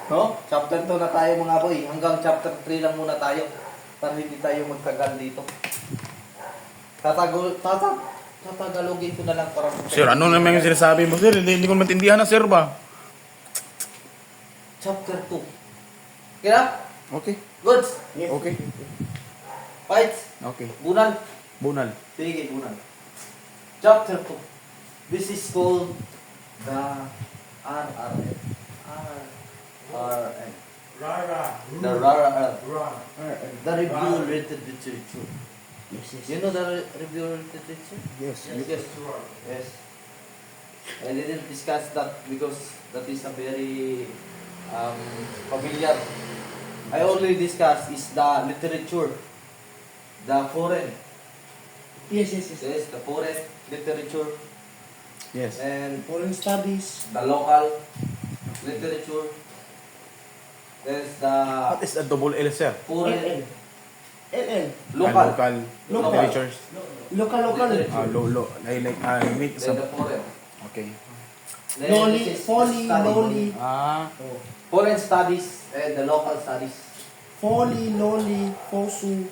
No? Chapter 2 na tayo mga boy. Hanggang chapter 3 lang muna tayo. Para hindi tayo magtagal dito. Tatagalogin ko na lang para... Sir, ano naman yung sinasabi mo, sir? Hindi ko maintindihan na, sir ba? Chapter 2. Kaya? Okay. Goods? Okay. Fights? Okay. Bunal? Bunal. Sige, bunal. Chapter 2. This is called the RRL. RRL. The RRL. The Review Rated Literature. You know the Review Rated Literature? Yes. Yes. I didn't discuss that because that is a very familiar. I only discuss is the literature, the foreign. Yes. Yes, the foreign literature Yes. and Foreign studies. the local literature. There's the What is a double L, sir? foreign LL. local. Local. literatures. Local. Literature. Meet Then some... the foreign. Okay. Then Loli, this is Folly, study. Loli. Foreign studies and the local studies. Folly, Loli, Fosu,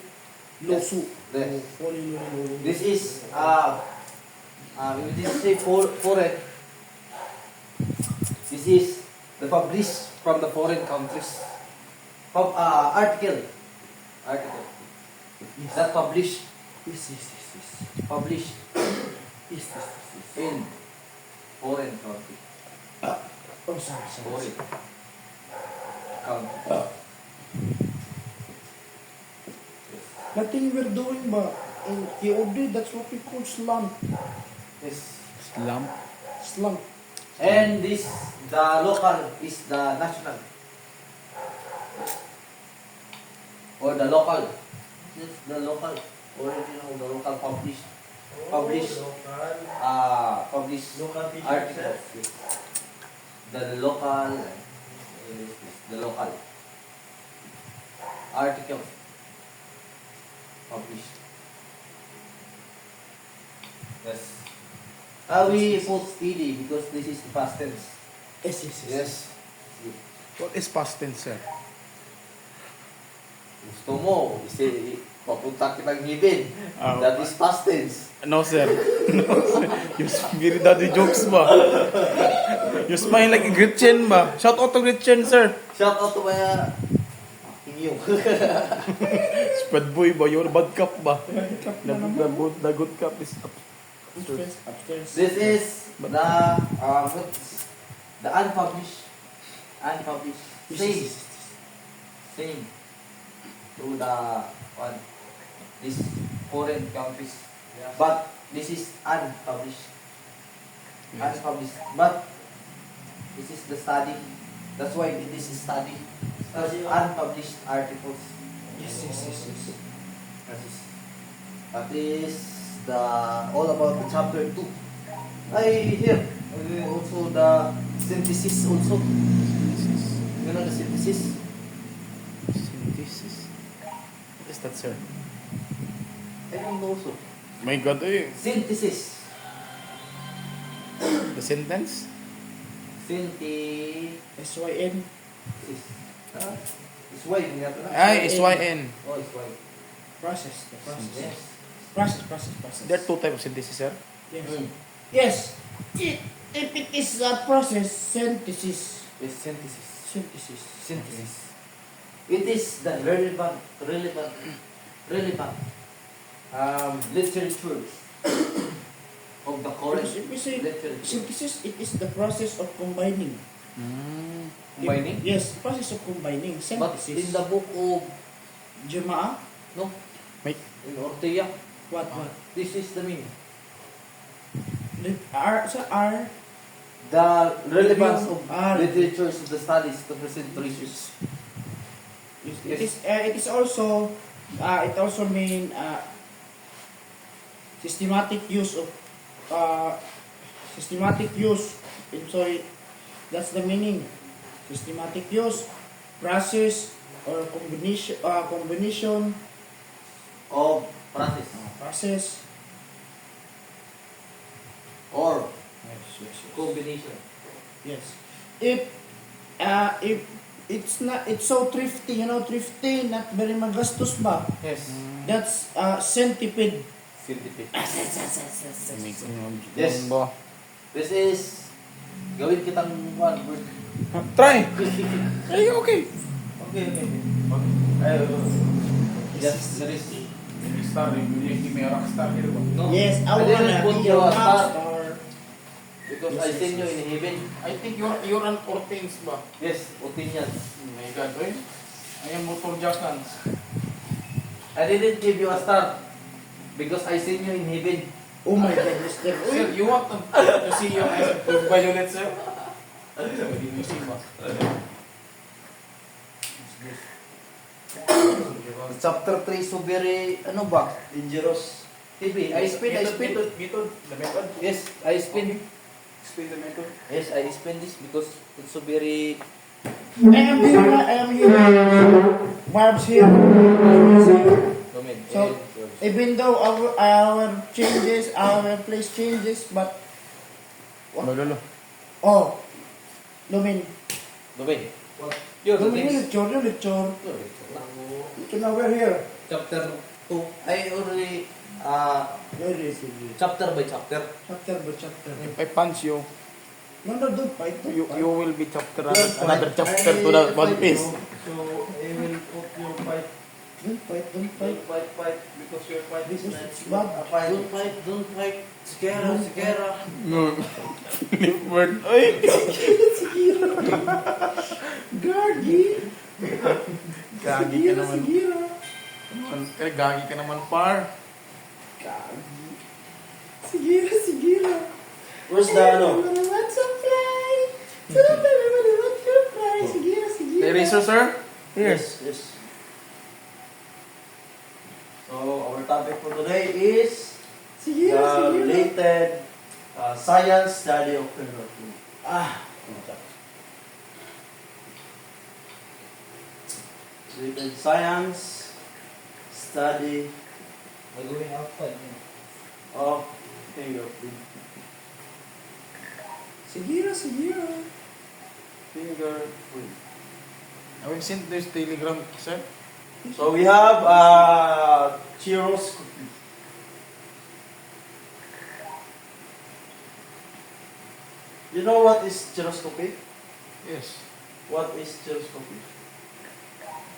Losu. Yes. Folly, Loli. This is we didn't say foreign. This is the published from the foreign countries. Article. That published Yes. published Yes. in foreign country. Oh, sorry. Foreign country. Nothing we're doing, but in KOD, that's what we call slump. Yes. Slump. Slump. And this the local is the national or the local. This is the local original, the local published articles. Yes. The local the local article published. Yes. We put steady because this is the past tense. Yes. Yes. What is past tense, sir? Gusto mo, papunta kitang ngipin. That is past tense. No, sir. No, sir. You very daddy jokes ba? You smile like a Gretchen ba? Shout out to Gretchen, sir. Shout out to my you. Spread boy ba? You're bad cup ba? The good cup is upstairs. Upstairs. This is the unpublished saying to the this foreign countries. But this is unpublished. Yes. But this is the study. That's why this is study. Because unpublished articles. Yes. That is the all about the chapter 2. I hear also the synthesis also. You know the synthesis? Synthesis. What is that, sir? I don't know also. My God, eh. Synthesis. The sentence? Synthesis. SYN. It's why you have to. Ay, SYN. Oh, it's why. Process. The process. Yes. Process. There are two types of synthesis, sir. Yes. Mm. Yes. If it is a process, synthesis. It's synthesis. Synthesis. It is the relevant literature of the current Because if we say literature. synthesis, it is the process of combining. Combining? Yes, process of combining. But Synthesis. in the book of Jemaah? no, May in Ortega, What? this is the meaning. The R. The relevance of Ah, literatures of the studies to present issues. It is also it also mean systematic use of sorry, that's the meaning. Systematic use, process or combination Of process process. or Yes. combination. Yes. If it's so thrifty, thrifty, not very magastos ba? Yes. That's centipede. Centipede. Yes. Yes. This is gawin kitang one word. Try. Ay, okay. Okay, okay. Yes, there is. Star, yung may rockstar here ba? No. Yes, I I didn't wanna put be you a a star star. because Yes, I yes, seen you yes. in heaven. I think you're an orphans ba? Yes, opinion. Oh my God, oy. I am motor jackans. I didn't give you a star because I seen you in heaven. Oh my God, Mr. Sir, you want to see your eyes violet, sir? Pwede mo see ba? Chapter 3 so very ano ba? Dangerous. TV. I spin. Method, the method. Yes, I spin. Explain the method. Yes, I spin this because it's so very I am here. Barb's here. domain. So, even though our changes, our place changes, but Lolo. oh, Lumin. Domain. What? Your Lumin, things. lecture. Now we're here. Chapter 2. I already Where is it? chapter by chapter. Chapter by chapter. If I punch you, No, don't fight. Don't you fight. will be chapter Don't another fight. chapter to the One Piece. So I will put your fight. Don't fight. Don't fight. Fight because your fight This is is not bad. a fight. Don't fight. Sigara. No. Flip word. Ay! Gagi. Gagi ka naman. Sigira. Gagi ka naman, par. Gagi. Sigira. Where's the ano? Want some fly? Want to fly? Sigira. The eraser, sir? Here. Yes. So our topic for today is Sigira. the related science study of photography. Related science study Going outside. of fingerprint. Sigira. Fingerprint. I will send this telegram, sir. So we have gyroscopy. You know what is gyroscopy? Yes. What is gyroscopy?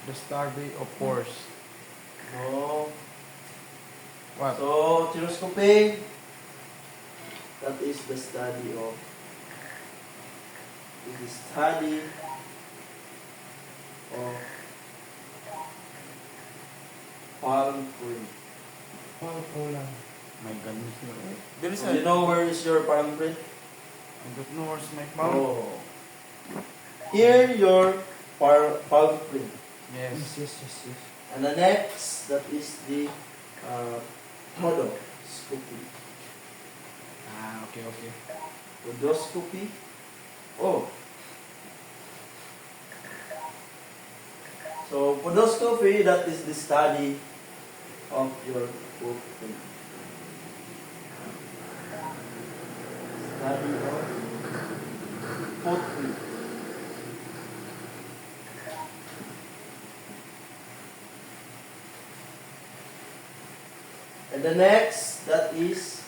The study of force. No. What? So gyroscopy, that is the study of palm print. My goodness. There is So a... you know where is your palm print? I don't know where's my palm. Oh. Here your palm print. Yes. Yes. And the next, that is the podoscopy. Ah, okay. Podoscopy. Oh. So podoscopy, that is the study of your footprint. Study of footprint. And the next, that is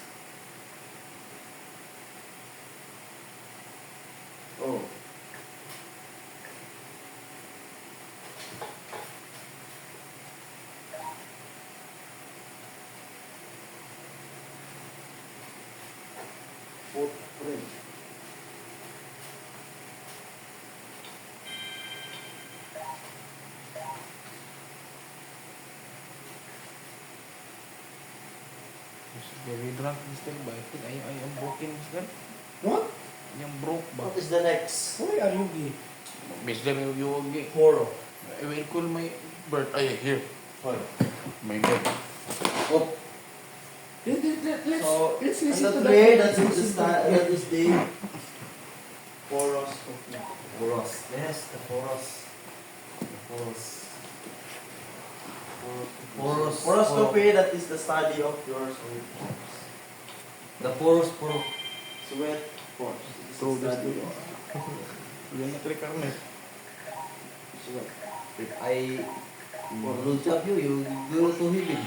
footprint. He's very drunk, Mr. But I think I am broken, Mr. What? I am broke ba? What is the next? Why are you gay? Mr. You will get... Horror. I will call my bird. Ay, here. Horror. My God. Oh. Let's So, listen and to the that. three, that is the poroscopy. Poros. Yes, the poros. The poros. Poros. Poroscopy, that is the study of your sweat pores. The poros, poro. Sweat pores. It is Throw the this study to- of. Yan na trick ako, eh. Sweat. If I will job you, you go to heaven.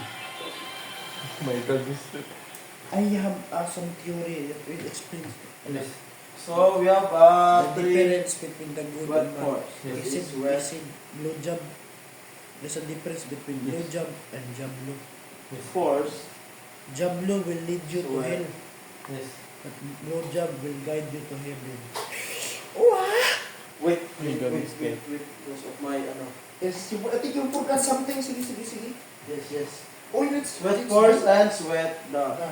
My God, this I have some theory that will explain Yes. So we have the three difference between the good sweat and bad. force. He This said, is he wet. said blowjob. There's a difference between Yes. blowjob and jablo. Force. Jablo will lead you to Sweat. hell, Yes. but blowjob will guide you to heaven. Wait, You got it, because of my ano. Yes, I think you forgot something. Sige, sige, sige. Yes, yes. Oh, let's Sweat force and sweat duct.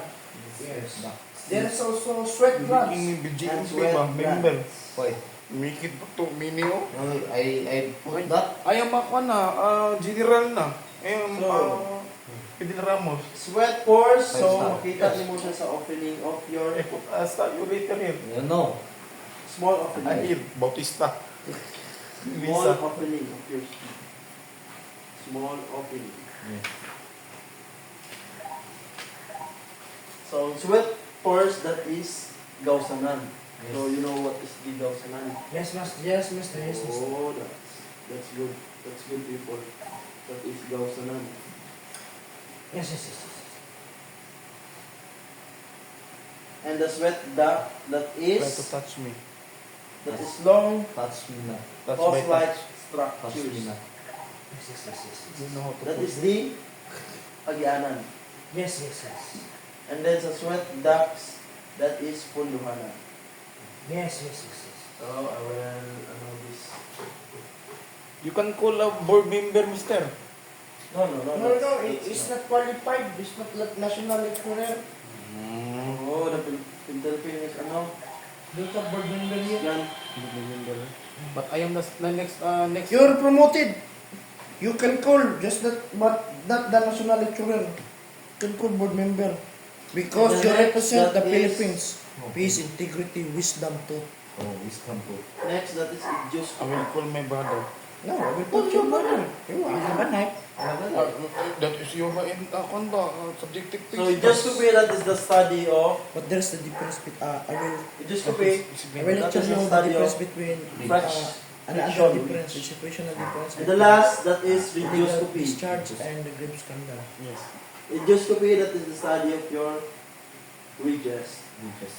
Yes. Back. There's also sweat glands. Making BGM And ba? sweat Member. Why? Mikit pa to, mini oh. I put that. Ay, ang ako na, general na. Ayun, So, Pidin Ramos. Sweat force. Five So, star. makita niyo mo siya sa opening of your Ay, put, start you later here. You know. small Ay, opening. here, Bautista. Small Lisa. opening of your skin. Small opening. Yes. So, sweat force, that is Gaussianan. Yes. So, you know what is the Gaussianan? Yes, master. Yes, master. Yes, master. Oh, that's good. That's good, people. That is Gaussianan. Yes, yes, yes. And the sweat duct, that Try to is touch me. long, Touch me na. Touch my pulse-like touch. Touch me structures. na. Yes, yes, yes, yes. You know how to That put is the Agianan. Yes, yes, yes. And then sa sweat ducts, that is Punduhanan. Yes, yes, yes, yes. So, I will, this. You can call a board member, mister. No, No, it's not qualified. It's not national lecturer. Oh, the Philippines, Don't have board member yet. yan. But I am the next, next. You're promoted. You can call, just that, but not the national lecturer. You can call board member. Because The you next, represent the that is- Philippines. Peace, integrity, wisdom too. Oh, wisdom po. Next, that is Ijus. I will call my brother. No, I will put your brother. You have a knife. That is your subjective So, Ijus that is the study of, But there's the difference between, I will Ijus I will That lecture is you the the study difference of between French another friction. difference, the situational difference. And the last, that is between the Ijus discharge and the grave scandal. Yes. Ijus that is the study of your wages. Yes.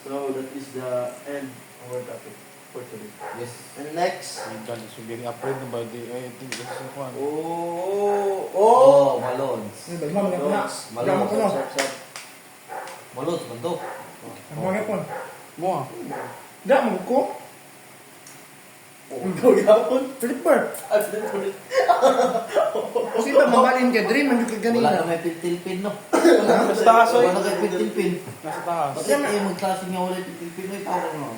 So, that is the end of our topic for today. Yes. And next, My God, is very afraid about the, I think this is one. Oh, Malones. Mama ko na. Malo. Mama ko na. Malones man to. Mama ko. Mo Da mo ko. Ikaw yapon? Flipper. At the Kasi ba mamalin ka dream man ka Wala na ganina. may pintil-pin, no? Nasa taas, oy. Wala na kay pintil-pin. Nasa taas. Bakit kayo magklase nga wala pintil-pin, no? Parang, no?